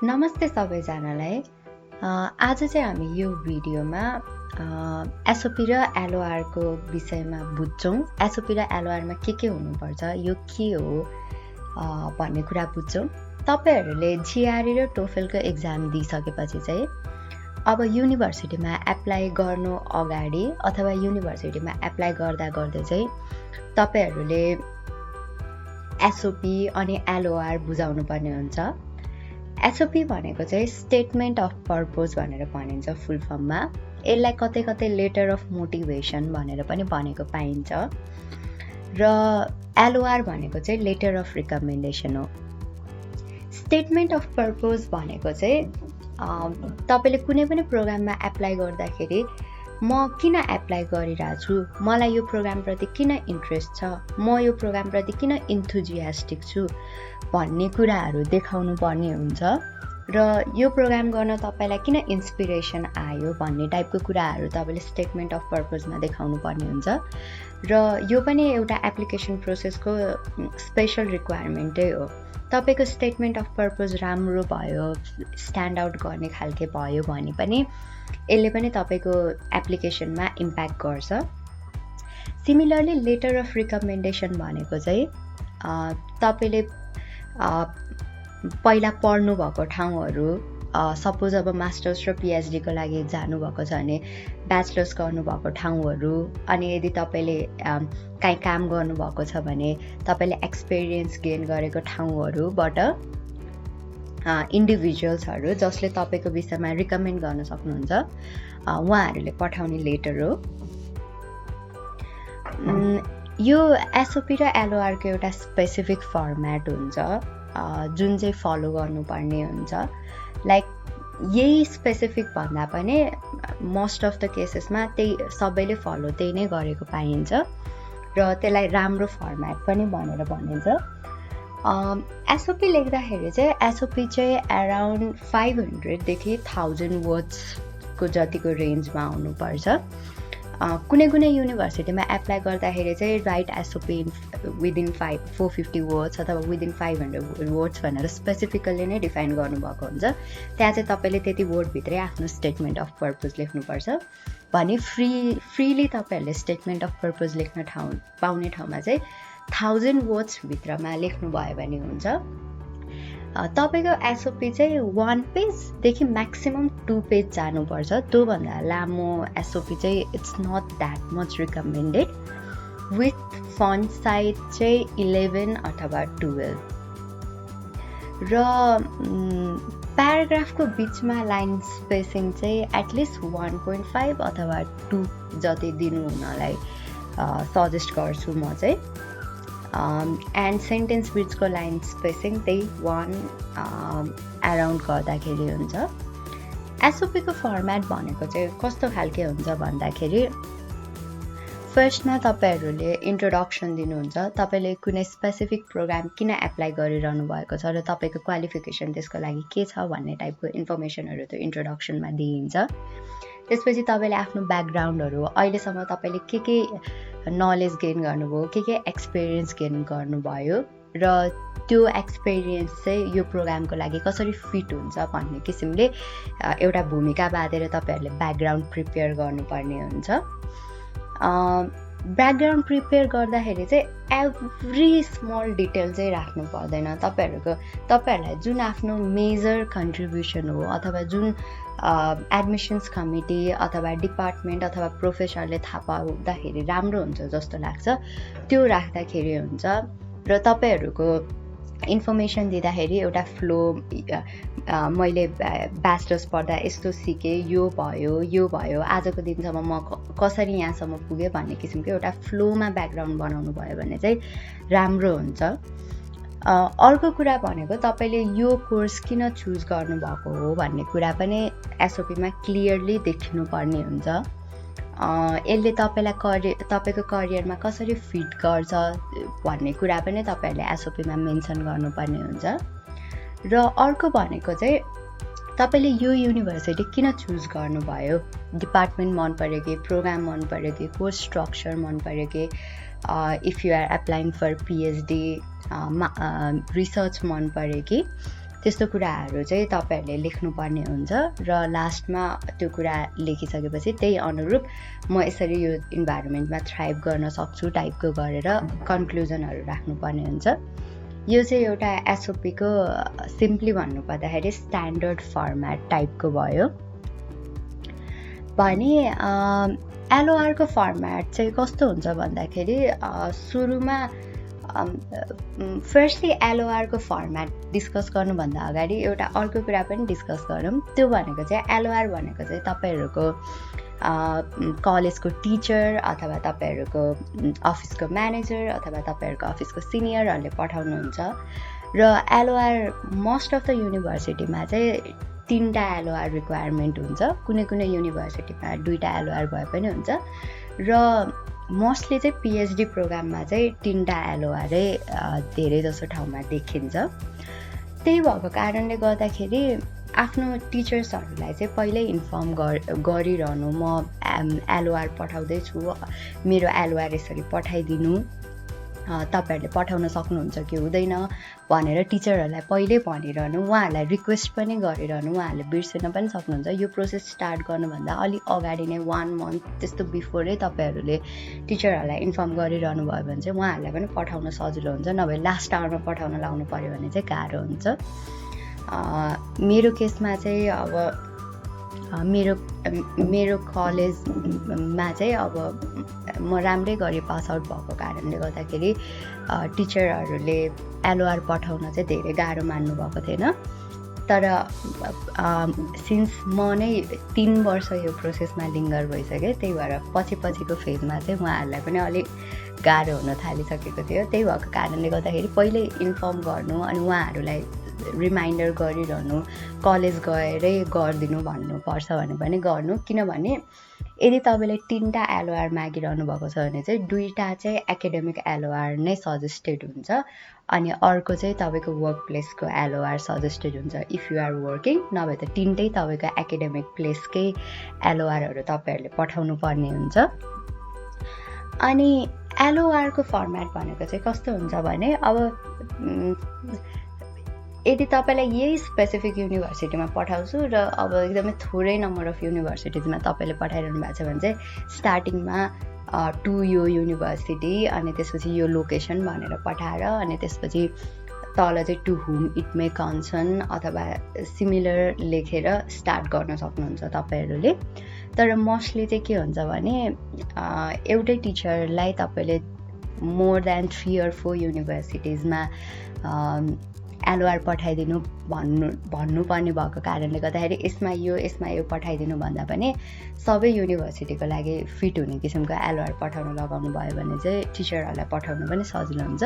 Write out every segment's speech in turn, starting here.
नमस्ते सबैजनालाई। आज चाहिँ हामी यो भिडियोमा एसओपी र एलओआरको विषयमा बुझ्छौँ। एसओपी र एलओआरमा के हुनुपर्छ, यो के हो भन्ने कुरा बुझ्छौँ। तपाईहरूले जिआरई र टोफेलको एक्जाम दिइसकेपछि चाहिँ अब युनिभर्सिटीमा एप्लाई गर्नु अगाडि अथवा युनिभर्सिटीमा एप्लाई गर्दा गर्दै चाहिँ तपाईहरूले एसओपी अनि एलओआर बुझाउनु पर्ने हुन्छ। एसओपी भनेको चाहिँ स्टेटमेन्ट अफ पर्पज भनेर भनिन्छ फुल फर्ममा। यसलाई कतै कतै लेटर अफ मोटिभेसन भनेर पनि भनेको पाइन्छ। र एलओआर भनेको चाहिँ लेटर अफ रिकमेन्डेसन हो। स्टेटमेन्ट अफ पर्पज भनेको चाहिँ तपाईँले कुनै पनि प्रोग्राममा एप्लाई गर्दाखेरि म किन एप्लाई गरिरहेको छु, मलाई यो प्रोग्रामप्रति किन इन्ट्रेस्ट छ, म यो प्रोग्रामप्रति किन इन्थुजियास्टिक छु भन्ने कुराहरू देखाउनु पर्ने हुन्छ। र यो प्रोग्राम गर्न तपाईँलाई किन इन्सपिरेसन आयो भन्ने टाइपको कुराहरू तपाईँले स्टेटमेन्ट अफ पर्पजमा देखाउनु पर्ने हुन्छ। र यो पनि एउटा एप्लिकेसन प्रोसेसको स्पेसल रिक्वायरमेन्टै हो। तपाईँको स्टेटमेन्ट अफ पर्पज राम्रो भयो, स्ट्यान्ड आउट गर्ने खालके भयो भने पनि यसले पनि तपाईँको एप्लिकेसनमा इम्प्याक्ट गर्छ। सिमिलरली लेटर अफ रिकमेन्डेसन भनेको चाहिँ तपाईँले पहिला पढ्नुभएको ठाउँहरू, सपोज अब मास्टर्स र पिएचडीको लागि जानुभएको छ भने ब्याचलर्स गर्नुभएको ठाउँहरू, अनि यदि तपाईँले काहीँ काम गर्नुभएको छ भने तपाईँले एक्सपिरियन्स गेन गरेको ठाउँहरूबाट इन्डिभिजुअल्सहरू जसले तपाईँको विषयमा रिकमेन्ड गर्न सक्नुहुन्छ उहाँहरूले पठाउने लेटर हो। यो एसओपी र एलओआरको एउटा स्पेसिफिक फर्मेट हुन्छ जुन चाहिँ फलो गर्नुपर्ने हुन्छ। लाइक यही स्पेसिफिक भन्दा पनि मोस्ट अफ द केसेसमा त्यही सबैले फलो त्यही नै गरेको पाइन्छ र त्यसलाई राम्रो फर्मेट पनि भनेर भनिन्छ। एसओपी लेख्दाखेरि चाहिँ एसओपी चाहिँ अराउन्ड 500 देखि 1000 वर्ड्सको जतिको रेन्जमा आउनुपर्छ। कुनै कुनै युनिभर्सिटीमा एप्लाई गर्दाखेरि चाहिँ राइट एसओपी विदिन 450 वर्ड्स अथवा विदिन 500 वर्ड्स भनेर स्पेसिफिकली नै डिफाइन गर्नुभएको हुन्छ। त्यहाँ चाहिँ तपाईँले त्यति वर्डभित्रै आफ्नो स्टेटमेन्ट अफ पर्पज लेख्नुपर्छ। भने फ्रीली तपाईँहरूले स्टेटमेन्ट अफ पर्पज लेख्न पाउने ठाउँमा चाहिँ 1000 वर्ड्सभित्रमा लेख्नुभयो भने हुन्छ। तपाईँको एसओपी चाहिँ 1 पेजदेखि म्याक्सिमम् 2 पेज जानुपर्छ। त्योभन्दा लामो एसओपी चाहिँ it's not that much recommended. With font size चाहिँ 11 अथवा 12। र प्याराग्राफको बिचमा लाइन स्पेसिङ चाहिँ एटलिस्ट 1.5 अथवा 2 जति दिनु हुनलाई सजेस्ट गर्छु म चाहिँ। एन्ड सेन्टेन्स बिचको लाइन स्पेसिङ त्यही 1 अराउन्ड गर्दाखेरि हुन्छ। एसओपीको फर्मेट भनेको चाहिँ कस्तो खालके हुन्छ भन्दाखेरि फर्स्टमा तपाईँहरूले इन्ट्रोडक्सन दिनुहुन्छ। तपाईँले कुनै स्पेसिफिक प्रोग्राम किन एप्लाई गरिरहनु भएको छ र तपाईँको क्वालिफिकेसन त्यसको लागि के छ भन्ने टाइपको इन्फर्मेसनहरू त्यो इन्ट्रोडक्सनमा दिइन्छ। त्यसपछि तपाईँले आफ्नो ब्याकग्राउन्डहरू, अहिलेसम्म तपाईँले के नलेज गेन गर्नुभयो, के एक्सपिरियन्स गेन गर्नुभयो र त्यो एक्सपिरियन्स चाहिँ यो प्रोग्रामको लागि कसरी फिट हुन्छ भन्ने किसिमले एउटा भूमिका बाँधेर तपाईँहरूले ब्याकग्राउन्ड प्रिपेयर गर्नुपर्ने हुन्छ। ब्याकग्राउन्ड प्रिपेयर गर्दाखेरि चाहिँ एभ्री स्मल डिटेल चाहिँ राख्नु पर्दैन। तपाईँहरूलाई जुन आफ्नो मेजर कन्ट्रिब्युसन हो अथवा जुन एडमिसन्स कमिटी अथवा डिपार्टमेन्ट अथवा प्रोफेसरले थाहा पाउँदाखेरि राम्रो हुन्छ जस्तो लाग्छ त्यो राख्दाखेरि हुन्छ। र तपाईँहरूको इन्फर्मेसन दिँदाखेरि एउटा फ्लो, मैले ब्याचलर्स पढ्दा यस्तो सिकेँ, यो भयो, आजको दिनसम्म म कसरी यहाँसम्म पुगेँ भन्ने किसिमको एउटा फ्लोमा ब्याकग्राउन्ड बनाउनु भयो भने चाहिँ राम्रो हुन्छ। अर्को कुरा भनेको तपाईँले यो कोर्स किन चुज गर्नुभएको हो भन्ने कुरा पनि एसओपीमा क्लियरली देखिनुपर्ने हुन्छ। यसले तपाईँको करियरमा कसरी फिट गर्छ भन्ने कुरा पनि तपाईँहरूले एसओपीमा मेन्सन गर्नुपर्ने हुन्छ। र अर्को भनेको चाहिँ तपाईँले यो युनिभर्सिटी किन चुज गर्नुभयो, डिपार्टमेन्ट मन पऱ्यो कि, प्रोग्राम मन पऱ्यो कि, कोर्स स्ट्रक्चर मन पऱ्यो कि, if you are applying for PhD research मन पऱ्यो कि, त्यस्तो कुराहरू चाहिँ तपाईँहरूले लेख्नुपर्ने हुन्छ र लास्टमा त्यो कुरा लेखिसकेपछि त्यही अनुरूप म यसरी यो इन्भाइरोमेन्टमा थ्राइभ गर्न सक्छु टाइपको गरेर कन्क्लुजनहरू राख्नुपर्ने हुन्छ। यो चाहिँ एउटा एसओपीको सिम्पली भन्नुपर्दाखेरि स्ट्यान्डर्ड फर्मेट टाइपको भयो। भने एलओआरको फर्मेट चाहिँ कस्तो हुन्छ भन्दाखेरि सुरुमा फर्स्टली एलओआरको फर्मेट डिस्कस गर्नुभन्दा अगाडि एउटा अर्को कुरा पनि डिस्कस गरौँ। त्यो भनेको चाहिँ एलओआर भनेको चाहिँ तपाईँहरूको कलेजको टिचर अथवा तपाईँहरूको अफिसको म्यानेजर अथवा तपाईँहरूको अफिसको सिनियरहरूले पठाउनुहुन्छ र एलओआर मोस्ट अफ द युनिभर्सिटीमा चाहिँ 3टा एलओआर रिक्वायरमेन्ट हुन्छ। कुनै कुनै युनिभर्सिटीमा 2टा एलओआर भए पनि हुन्छ र मोस्टली चाहिँ पिएचडी प्रोग्राममा चाहिँ 3टा एलओआरै धेरै जसो ठाउँमा देखिन्छ। त्यही भएको कारणले गर्दाखेरि आफ्नो टिचर्सहरूलाई चाहिँ पहिल्यै इन्फर्म गरिरहनु, म एलओआर पठाउँदैछु, मेरो एलओआर यसरी पठाइदिनु, तपाईँहरूले पठाउन सक्नुहुन्छ कि हुँदैन भनेर टिचरहरूलाई पहिल्यै भनिरहनु, उहाँहरूलाई रिक्वेस्ट पनि गरिरहनु। उहाँहरूले बिर्सिन पनि सक्नुहुन्छ। यो प्रोसेस स्टार्ट गर्नुभन्दा अलिक अगाडि नै 1 मन्थ त्यस्तो बिफोरै तपाईँहरूले टिचरहरूलाई इन्फर्म गरिरहनु भयो भने चाहिँ उहाँहरूलाई पनि पठाउन सजिलो हुन्छ। नभए लास्ट आवरमा पठाउन लाउनु पऱ्यो भने चाहिँ गाह्रो हुन्छ। मेरो केसमा चाहिँ अब मेरो कलेजमा चाहिँ अब म राम्रै गरी पास आउट भएको कारणले गर्दाखेरि टिचरहरूले एलओआर पठाउन चाहिँ धेरै गाह्रो मान्नु भएको थिएन। तर सिन्स म नै 3 वर्ष यो प्रोसेसमा लिङ्गर भइसकेँ, त्यही भएर पछिको फेजमा चाहिँ उहाँहरूलाई पनि अलिक गाह्रो हुन थालिसकेको थियो। त्यही भएको कारणले गर्दाखेरि पहिल्यै इन्फर्म गर्नु अनि उहाँहरूलाई रिमाइन्डर गरिरहनु, कलेज गएरै गरिदिनु भन्नुपर्छ भने पनि गर्नु। किनभने यदि तपाईँले 3टा एलओआर मागिरहनु भएको छ भने चाहिँ 2टा चाहिँ एकाडेमिक एलओआर नै सजेस्टेड हुन्छ अनि अर्को चाहिँ तपाईँको वर्क प्लेसको एलओआर सजेस्टेड हुन्छ इफ यु आर वर्किङ। नभए त 3टै तपाईँको एकाडेमिक प्लेसकै एलओआरहरू तपाईँहरूले पठाउनु पर्ने हुन्छ। अनि एलओआरको फर्मेट भनेको चाहिँ कस्तो हुन्छ भने अब यदि तपाईँलाई यही स्पेसिफिक युनिभर्सिटीमा पठाउँछु र अब एकदमै थोरै नम्बर अफ युनिभर्सिटिजमा तपाईँले पठाइरहनु भएको छ भने चाहिँ स्टार्टिङमा टु यो युनिभर्सिटी अनि त्यसपछि यो लोकेसन भनेर पठाएर अनि त्यसपछि तल चाहिँ to whom it may concern अथवा सिमिलर लेखेर स्टार्ट गर्न सक्नुहुन्छ तपाईँहरूले। तर मोस्टली चाहिँ के हुन्छ भने एउटै टिचरलाई तपाईँले मोर देन 3 or 4 युनिभर्सिटिजमा एलओआर पठाइदिनु भन्नुपर्ने भएको कारणले गर्दाखेरि यसमा यो पठाइदिनु भन्दा पनि सबै युनिभर्सिटीको लागि फिट हुने किसिमको एलओआर पठाउन लगाउनु भयो भने चाहिँ टिचरहरूलाई पठाउनु पनि सजिलो हुन्छ।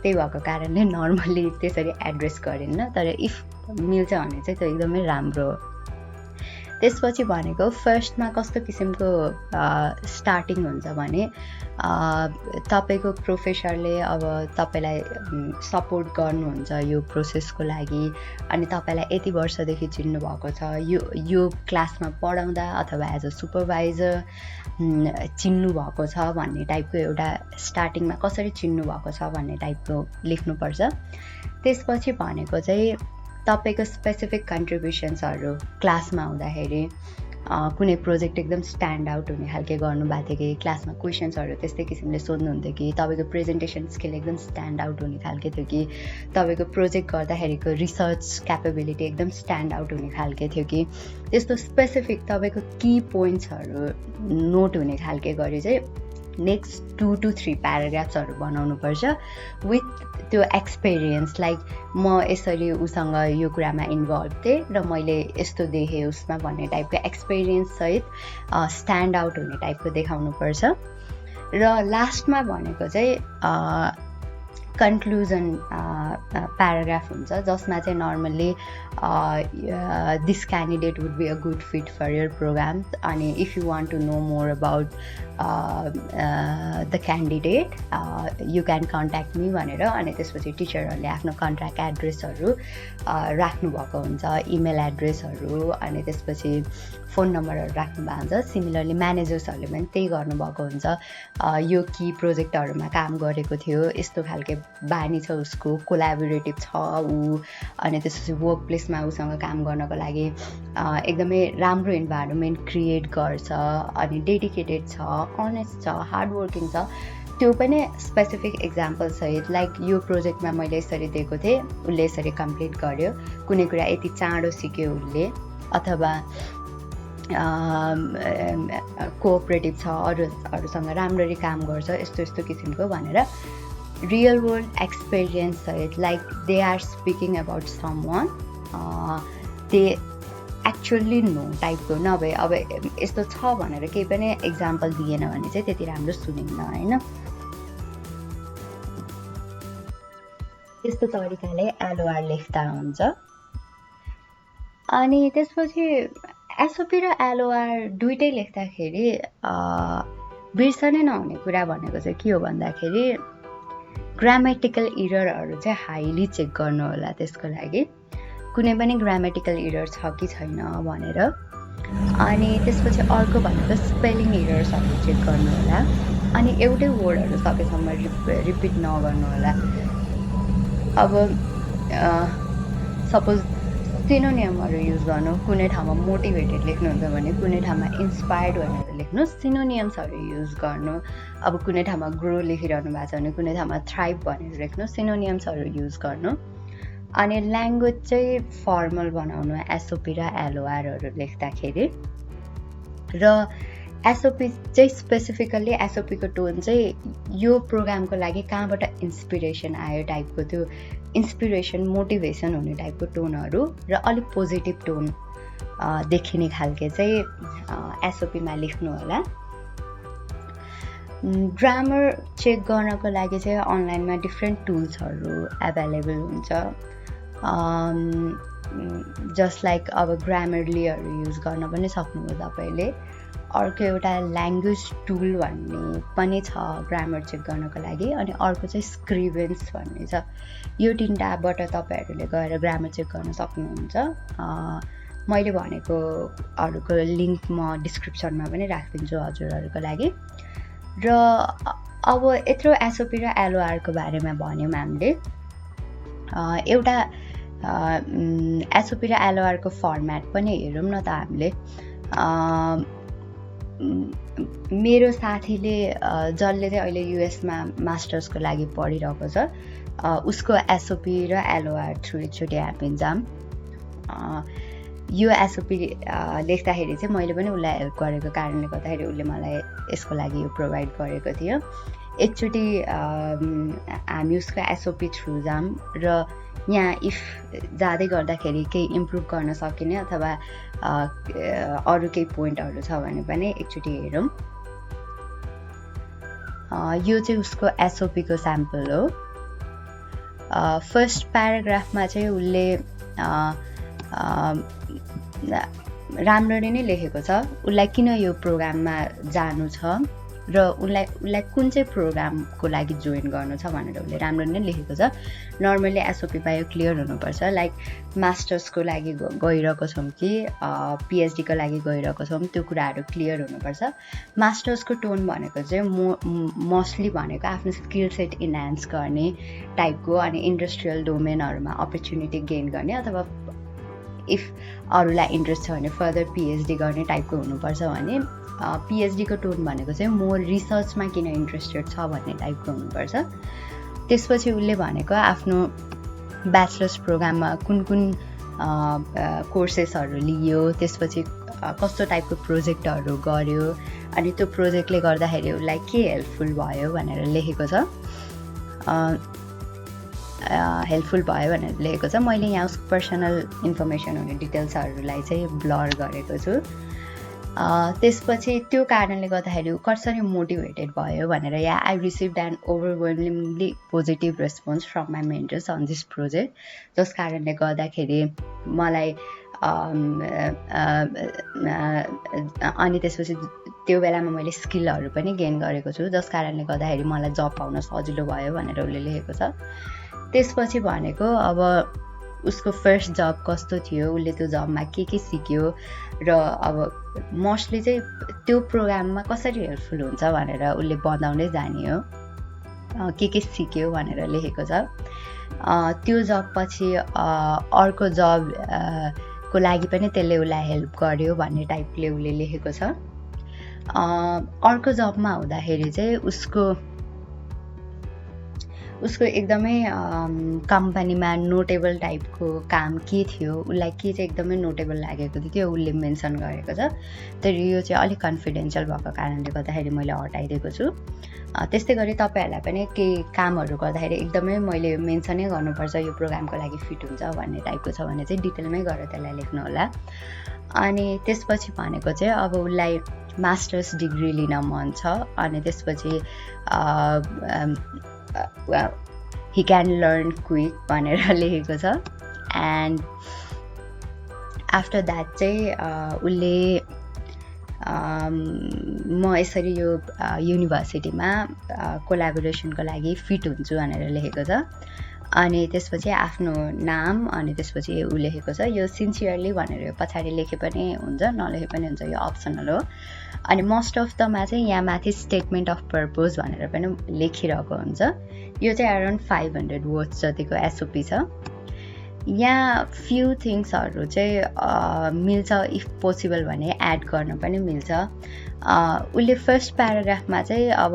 त्यही भएको कारणले नर्मली त्यसरी एड्रेस गरिन्न, तर इफ मिल्छ भने चाहिँ त्यो एकदमै राम्रो हो। त्यसपछि भनेको फर्स्टमा कस्तो किसिमको स्टार्टिङ हुन्छ भने तपाईँको प्रोफेसरले अब तपाईँलाई सपोर्ट गर्नुहुन्छ यो प्रोसेसको लागि अनि तपाईँलाई यति वर्षदेखि चिन्नु भएको छ, यो क्लासमा पढाउँदा अथवा एज अ सुपरभाइजर चिन्नु भएको छ भन्ने टाइपको एउटा स्टार्टिङमा कसरी चिन्नु भएको छ भन्ने टाइपको लेख्नुपर्छ। त्यसपछि भनेको चाहिँ तपाईँको स्पेसिफिक कन्ट्रिब्युसन्सहरू क्लासमा हुँदाखेरि कुनै प्रोजेक्ट एकदम स्ट्यान्ड आउट हुने खालके गर्नुभएको थियो कि क्लासमा क्वेसन्सहरू त्यस्तै किसिमले सोध्नुहुन्थ्यो कि तपाईँको प्रेजेन्टेसन स्किल एकदम स्ट्यान्ड आउट हुने खालके थियो कि तपाईँको प्रोजेक्ट गर्दाखेरिको रिसर्च क्यापेबिलिटी एकदम स्ट्यान्ड आउट हुने खालके थियो कि त्यस्तो स्पेसिफिक तपाईँको की पोइन्ट्सहरू नोट हुने खालके गरी चाहिँ नेक्स्ट 2 to 3 प्याराग्राफ्सहरू बनाउनुपर्छ विथ त्यो एक्सपिरियन्स। लाइक म यसरी उसँग यो कुरामा इन्भल्भ थिएँ र मैले यस्तो देखेँ उसमा भन्ने टाइपको एक्सपिरियन्ससहित स्ट्यान्ड आउट हुने टाइपको देखाउनुपर्छ। र लास्टमा भनेको चाहिँ कन्क्लुजन प्याराग्राफ हुन्छ जसमा चाहिँ normally this candidate would be a good fit for your programme अनि if you want to know more about the candidate you can contact me भनेर अनि त्यसपछि टिचरहरूले आफ्नो कन्ट्याक्ट एड्रेसहरू राख्नुभएको हुन्छ, इमेल एड्रेसहरू अनि त्यसपछि फोन नम्बरहरू राख्नुभएको हुन्छ। सिमिलरली म्यानेजर्सहरूले पनि त्यही गर्नुभएको हुन्छ। यो की प्रोजेक्टहरूमा काम गरेको थियो, यस्तो खालके बानी छ उसको, कोलाबोरेटिभ छ ऊ, अनि त्यसपछि वर्क प्लेसमा उसँग काम गर्नको लागि एकदमै राम्रो इन्भाइरोमेन्ट क्रिएट गर्छ, अनि डेडिकेटेड छ, अनेस्ट छ, हार्डवर्किङ छ, त्यो पनि स्पेसिफिक इक्जाम्पल सहित लाइक यो प्रोजेक्टमा मैले यसरी दिएको थिएँ, उसले यसरी कम्प्लिट गर्यो, कुनै कुरा यति चाँडो सिक्यो उसले, अथवा कोअपरेटिभ छ, अरूसँग राम्ररी काम गर्छ, यस्तो यस्तो किसिमको भनेर रियल वर्ल्ड एक्सपिरियन्स सहित like they are speaking about someone, they actually know टाइपको, नभए अब यस्तो छ भनेर केही पनि इक्जाम्पल दिएन भने चाहिँ त्यति राम्रो सुनिन्न होइन। त्यस्तो तरिकाले एलओआर लेख्दा हुन्छ। अनि त्यसपछि एसओपी र एलओआर दुइटै लेख्दाखेरि बिर्सनै नहुने कुरा भनेको चाहिँ के हो भन्दाखेरि ग्रामेटिकल इररहरू चाहिँ हाइली चेक गर्नु होला, त्यसको लागि कुनै पनि ग्रामेटिकल इरर छ कि छैन भनेर। अनि त्यसपछि अर्को भनेको स्पेलिङ इरर्सहरू चेक गर्नु होला, अनि एउटै वर्डहरू सकेसम्म रिपिट नगर्नु होला। अब सपोज सिनोनियमहरू युज गर्नु, कुनै ठाउँमा मोटिभेटेड लेख्नुहुन्छ भने कुनै ठाउँमा इन्सपायर्ड भनेर लेख्नु, सिनोनियम्सहरू युज गर्नु। अब कुनै ठाउँमा ग्रो लेखिरहनु भएको छ भने कुनै ठाउँमा थ्राइभ भनेर लेख्नु, सिनोनियम्सहरू युज गर्नु। अनि ल्याङ्ग्वेज चाहिँ फर्मल बनाउनु एसओपी र एलओआरहरू लेख्दाखेरि। र एसओपी चाहिँ स्पेसिफिकल्ली एसओपीको टोन चाहिँ यो प्रोग्रामको लागि कहाँबाट इन्सपिरेसन आयो टाइपको, त्यो इन्सपिरेसन मोटिभेसन हुने टाइपको टोनहरू र अलिक पोजिटिभ टोन देखिने खालके चाहिँ एसओपीमा लेख्नु होला। ग्रामर चेक गर्नको लागि चाहिँ अनलाइनमा डिफ्रेन्ट टुल्सहरू एभाइलेबल हुन्छ, जस्ट लाइक अब ग्रामरलीहरू युज गर्न पनि सक्नुभयो तपाईँले। अर्को एउटा ल्याङ्ग्वेज टुल भन्ने पनि छ ग्रामर चेक गर्नको लागि, अनि अर्को चाहिँ स्क्रिभेन्स भन्ने छ। यो तिनवटाबाट तपाईँहरूले गएर ग्रामर चेक गर्न सक्नुहुन्छ। मैले भनेको अरूको लिङ्क म डिस्क्रिप्सनमा पनि राखिदिन्छु हजुरहरूको लागि। र अब यत्रो एसओपी र एलओआरको बारेमा भन्यौँ हामीले। एउटा एसओपी र एलओआरको फर्मेट पनि हेरौँ न त हामीले। मेरो साथीले जसले चाहिँ अहिले युएसमा मास्टर्सको लागि पढिरहेको छ, उसको एसओपी र एलओआर थ्रु एकचोटि हामी जाम। यो एसओपी लेख्दाखेरि चाहिँ मैले पनि उसलाई हेल्प गरेको कारणले गर्दाखेरि उसले मलाई यसको लागि यो प्रोभाइड गरेको थियो। एकचोटि हामी उसको एसओपी थ्रु जाम र यहाँ इफ जाँदै गर्दाखेरि केही इम्प्रुभ गर्न सकिने अथवा अरू केही पोइन्टहरू छ भने पनि एकचोटि हेरौँ। यो चाहिँ उसको एसओपीको स्याम्पल हो। फर्स्ट प्याराग्राफमा चाहिँ उसले राम्ररी नै लेखेको छ, उसलाई किन यो प्रोग्राममा जानु छ र उसलाई कुन चाहिँ प्रोग्रामको लागि जोइन गर्नु छ भनेर उसले राम्रो नै लेखेको छ। नर्मली एसओपीमा यो क्लियर हुनुपर्छ, लाइक मास्टर्सको लागि गइरहेको छौँ कि पिएचडीको लागि गइरहेको छौँ, त्यो कुराहरू क्लियर हुनुपर्छ। मास्टर्सको टोन भनेको चाहिँ मोस्टली भनेको आफ्नो स्किल सेट इन्हान्स गर्ने टाइपको, अनि इन्डस्ट्रियल डोमेनहरूमा अपर्च्युनिटी गेन गर्ने, अथवा इफ अरूलाई इन्ट्रेस्ट छ भने फर्दर पिएचडी गर्ने टाइपको हुनुपर्छ भने पिएचडीको टोन भनेको चाहिँ मोर रिसर्चमा किन इन्ट्रेस्टेड छ भन्ने टाइपको हुनुपर्छ। त्यसपछि उसले भनेको आफ्नो ब्याचलर्स प्रोग्राममा कुन कुन कोर्सेसहरू लियो, त्यसपछि कस्तो टाइपको प्रोजेक्टहरू गर्यो, अनि त्यो प्रोजेक्टले गर्दाखेरि उसलाई के हेल्पफुल भयो भनेर लेखेको छ। हेल्पफुल भयो भनेर लेखेको छ। मैले यहाँ उसको पर्सनल इन्फर्मेसन हुने डिटेल्सहरूलाई चाहिँ ब्लर गरेको छु। त्यसपछि त्यो कारणले गर्दाखेरि कसरी मोटिभेटेड भयो भनेर यहाँ I received an overwhelmingly positive response from my mentors on this project, जस कारणले गर्दाखेरि मलाई अनि त्यसपछि त्यो बेलामा मैले स्किलहरू पनि गेन गरेको छु, जस कारणले गर्दाखेरि मलाई जब पाउन सजिलो भयो भनेर उसले लेखेको छ। त्यसपछि भनेको अब उसको फर्स्ट जब कस्तो थियो, उसले त्यो जबमा के सिक्यो, र अब मोस्टली चाहिँ त्यो प्रोग्राममा कसरी हेल्पफुल हुन्छ भनेर उसले बताउँदै जाने हो। के सिक्यो भनेर लेखेको छ। त्यो जब पछि अर्को जब को लागि पनि त्यसले उसलाई हेल्प गर्यो भन्ने टाइपले उसले लेखेको छ। अर्को जबमा हुँदाखेरि चाहिँ उसको एकदमै कम्पनीमा नोटेबल टाइपको काम के थियो, उसलाई के चाहिँ एकदमै नोटेबल लागेको थियो त्यो उसले मेन्सन गरेको छ। तर यो चाहिँ अलिक कन्फिडेन्सियल भएको कारणले गर्दाखेरि मैले हटाइदिएको छु। त्यस्तै गरी तपाईँहरूलाई पनि केही कामहरू गर्दाखेरि एकदमै मैले मेन्सनै गर्नुपर्छ यो प्रोग्रामको लागि फिट हुन्छ भन्ने टाइपको छ भने चाहिँ डिटेलमै गरेर त्यसलाई लेख्नु होला। अनि त्यसपछि भनेको चाहिँ अब उसलाई मास्टर्स डिग्री लिन मन छ अनि त्यसपछि he can learn quick भनेर लेखेको छ। एन्ड आफ्टर द्याट चाहिँ उसले म यसरी यो युनिभर्सिटीमा कोलाबोरेसनको लागि फिट हुन्छु भनेर लेखेको छ। अनि त्यसपछि आफ्नो नाम अनि त्यसपछि ऊ लेखेको छ। यो सिन्सियरली भनेर यो पछाडि लेखे पनि हुन्छ नलेखे पनि हुन्छ, यो अप्सनल हो। अनि मोस्ट अफ दमा चाहिँ यहाँ माथि स्टेटमेन्ट अफ पर्पज भनेर पनि लेखिरहेको हुन्छ। यो चाहिँ अराउन्ड 500 वर्ड्स जतिको एसओपी छ। यहाँ फ्यु थिङ्सहरू चाहिँ मिल्छ, इफ पोसिबल भने एड गर्न पनि मिल्छ। उसले फर्स्ट प्याराग्राफमा चाहिँ अब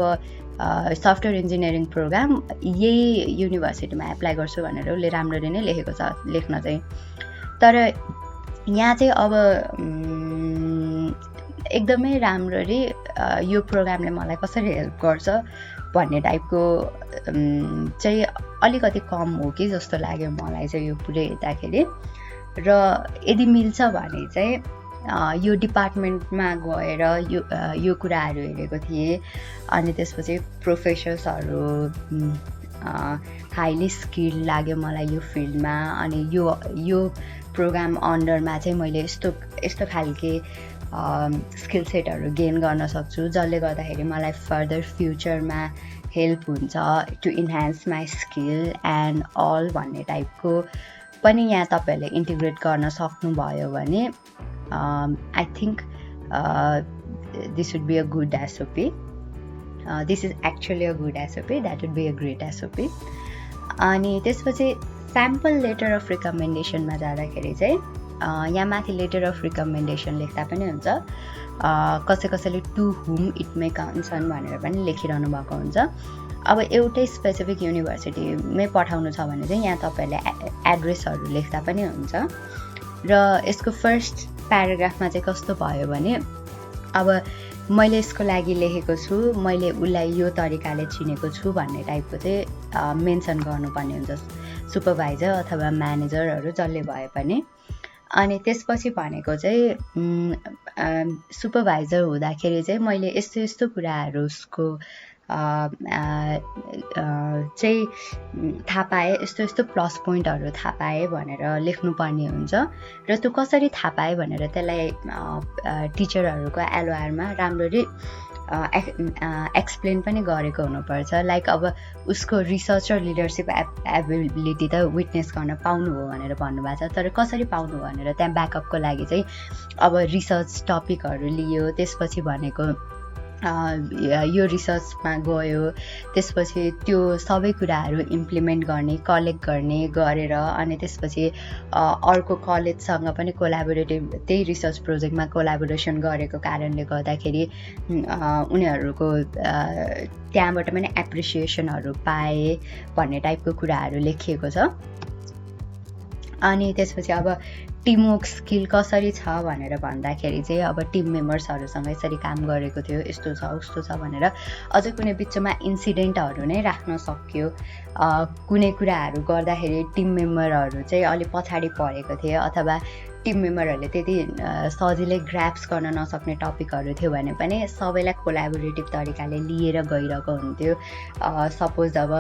सफ्टवेयर इन्जिनियरिङ प्रोग्राम यही युनिभर्सिटीमा एप्लाई गर्छु भनेर उसले राम्ररी नै लेखेको छ लेख्न चाहिँ। तर यहाँ चाहिँ अब एकदमै राम्ररी यो प्रोग्रामले मलाई कसरी हेल्प गर्छ भन्ने टाइपको चाहिँ अलिकति कम हो कि जस्तो लाग्यो मलाई चाहिँ यो पुरै हेर्दाखेरि। र यदि मिल्छ भने चाहिँ यो डिपार्टमेन्टमा गएर यो कुराहरू हेरेको थिएँ। अनि त्यसपछि प्रोफेसर्सहरू हाइली स्किल्ड लाग्यो मलाई यो फिल्डमा। अनि यो प्रोग्राम अन्डरमा चाहिँ मैले यस्तो खालके स्किल सेटहरू गेन गर्न सक्छु जसले गर्दाखेरि मलाई फर्दर फ्युचरमा हेल्प हुन्छ to enhance my skill and all भन्ने टाइपको पनि यहाँ तपाईँहरूले इन्टिग्रेट गर्न सक्नुभयो भने I think this would be a good SOP. This is actually a good SOP, that would be a great SOP. अनि त्यसपछि स्याम्पल लेटर अफ रिकमेन्डेसनमा जाँदाखेरि चाहिँ यहाँ माथि लेटर अफ रिकमेन्डेसन लेख्दा पनि हुन्छ। कसैले to whom it may concern भनेर पनि लेखिरहनु भएको हुन्छ। अब एउटै स्पेसिफिक युनिभर्सिटीमै पठाउनु छ भने चाहिँ यहाँ तपाईँहरूले एड्रेसहरू लेख्दा पनि हुन्छ। र यसको फर्स्ट प्याराग्राफमा चाहिँ कस्तो भयो भने अब मैले यसको लागि लेखेको छु, मैले उसलाई यो तरिकाले चिनेको छु भन्ने टाइपको चाहिँ मेन्सन गर्नुपर्ने हुन्छ सुपरभाइजर अथवा म्यानेजरहरू जसले भए पनि। अनि त्यसपछि भनेको चाहिँ सुपरभाइजर हुँदाखेरि चाहिँ मैले यस्तो कुराहरू उसको चाहिँ थाहा पाएँ, यस्तो प्लस पोइन्टहरू थाहा पाएँ भनेर लेख्नुपर्ने हुन्छ। र त्यो कसरी थाहा पाएँ भनेर त्यसलाई टिचरहरूको एलओआरमा राम्ररी एक्सप्लेन पनि गरेको हुनुपर्छ। लाइक अब उसको रिसर्च र लिडरसिप एबिलिटी त विटनेस गर्न पाउनु हो भनेर भन्नुभएको छ। तर कसरी पाउनु भनेर त्यहाँ ब्याकअपको लागि चाहिँ अब रिसर्च टपिकहरू लियो, त्यसपछि भनेको यो रिसर्चमा गयो, त्यसपछि त्यो सबै कुराहरू इम्प्लिमेन्ट गर्ने, कलेक्ट गर्ने गरेर अनि त्यसपछि अर्को कलेजसँग पनि कोलाबोरेटिभ त्यही रिसर्च प्रोजेक्टमा कोलाबोरेसन गरेको कारणले गर्दाखेरि उनीहरूको त्यहाँबाट पनि एप्रिसिएसनहरू पाए भन्ने टाइपको कुराहरू लेखिएको छ। अनि त्यसपछि अब टिमवर्क स्किल कसरी छ भनेर भन्दाखेरि चाहिँ अब टिम मेम्बर्सहरूसँग यसरी काम गरेको थियो, यस्तो छ उस्तो छ भनेर अझै कुनै बिचमा इन्सिडेन्टहरू नै राख्न सक्यो। कुनै कुराहरू गर्दाखेरि टिम मेम्बरहरू चाहिँ अलिक पछाडि परेको थिए अथवा टिम मेम्बरहरूले त्यति सजिलै ग्राप्स गर्न नसक्ने टपिकहरू थियो भने पनि सबैलाई कोलाबोरेटिभ तरिकाले लिएर गइरहेको हुन्थ्यो। सपोज अब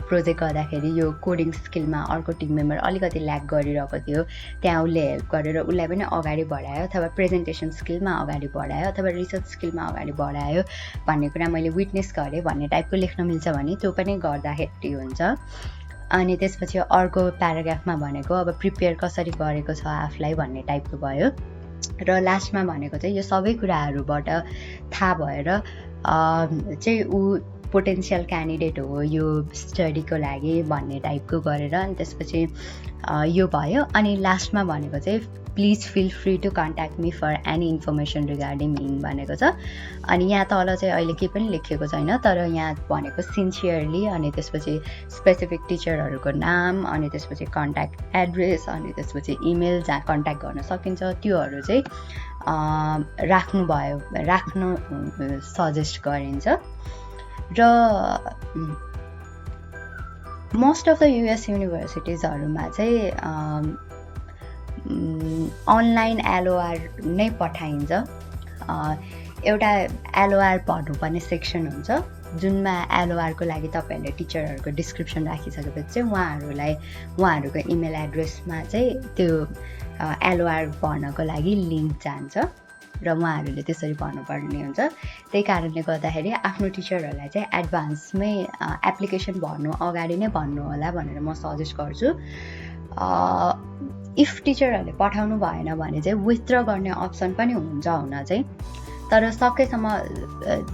प्रोजेक्ट गर्दाखेरि यो कोडिङ स्किलमा अर्को टिम मेम्बर अलिकति ल्याक गरिरहेको थियो, त्यहाँ उसले हेल्प गरेर उसलाई पनि अगाडि बढायो अथवा प्रेजेन्टेसन स्किलमा अगाडि बढायो अथवा रिसर्च स्किलमा अगाडि बढायो भन्ने कुरा मैले विटनेस गरेँ भन्ने टाइपको लेख्न मिल्छ भने त्यो पनि गर्दाखेरि हुन्छ। अनि त्यसपछि अर्को प्याराग्राफमा भनेको अब प्रिपेयर कसरी गरेको छ आफूलाई भन्ने टाइपको भयो। र लास्टमा भनेको चाहिँ यो सबै कुराहरूबाट थाहा भएर चाहिँ ऊ पोटेन्सियल क्यान्डिडेट हो यो स्टडीको लागि भन्ने टाइपको गरेर अनि त्यसपछि यो भयो। अनि लास्टमा भनेको चाहिँ please feel free to contact me for any information regarding हिङ भनेको छ। अनि यहाँ तल चाहिँ अहिले केही पनि लेखिएको छैन, तर यहाँ भनेको सिन्सियरली अनि त्यसपछि स्पेसिफिक टिचरहरूको नाम अनि त्यसपछि कन्ट्याक्ट एड्रेस अनि त्यसपछि इमेल जहाँ कन्ट्याक्ट गर्न सकिन्छ त्योहरू चाहिँ राख्नु सजेस्ट गरिन्छ। र मोस्ट अफ द युएस युनिभर्सिटिजहरूमा चाहिँ अनलाइन एलओआर नै पठाइन्छ। एउटा एलओआर भर्नुपर्ने सेक्सन हुन्छ जुनमा एलओआरको लागि तपाईँहरूले टिचरहरूको डिस्क्रिप्सन राखिसकेपछि चाहिँ उहाँहरूको इमेल एड्रेसमा चाहिँ त्यो एलओआर भर्नको लागि लिङ्क जान्छ र उहाँहरूले त्यसरी भर्नुपर्ने हुन्छ। त्यही कारणले गर्दाखेरि आफ्नो टिचरहरूलाई चाहिँ एडभान्समै एप्लिकेसन भर्नु अगाडि नै भन्नु होला भनेर म सजेस्ट गर्छु। इफ टिचरहरूले पठाउनु भएन भने चाहिँ विथड्र गर्ने अप्सन पनि हुन्छ हुन चाहिँ, तर सकेसम्म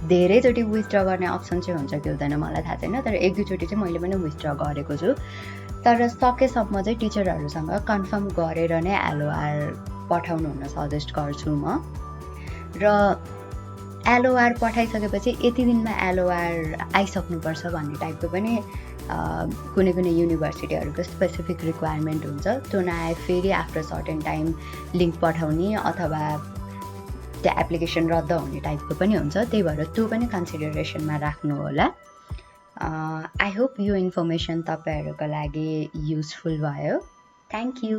धेरैचोटि विथड्र गर्ने अप्सन चाहिँ हुन्छ कि हुँदैन मलाई थाहा छैन, तर एक दुईचोटि चाहिँ मैले पनि विथड्र गरेको छु। तर सकेसम्म चाहिँ टिचरहरूसँग कन्फर्म गरेर नै एलओआर पठाउनु हुन सजेस्ट गर्छु म। र एलओआर पठाइसकेपछि यति दिनमा एलओआर आइसक्नुपर्छ भन्ने टाइपको पनि कुनै कुनै युनिभर्सिटीहरूको स्पेसिफिक रिक्वायरमेन्ट हुन्छ। त्यो नआए फेरि आफ्टर सर्टेन टाइम लिङ्क पठाउने अथवा त्यो एप्लिकेसन रद्द हुने टाइपको पनि हुन्छ। त्यही भएर त्यो पनि कन्सिडरेसनमा राख्नु होला। आई होप यो इन्फर्मेसन तपाईँहरूको लागि युजफुल भयो। Thank you.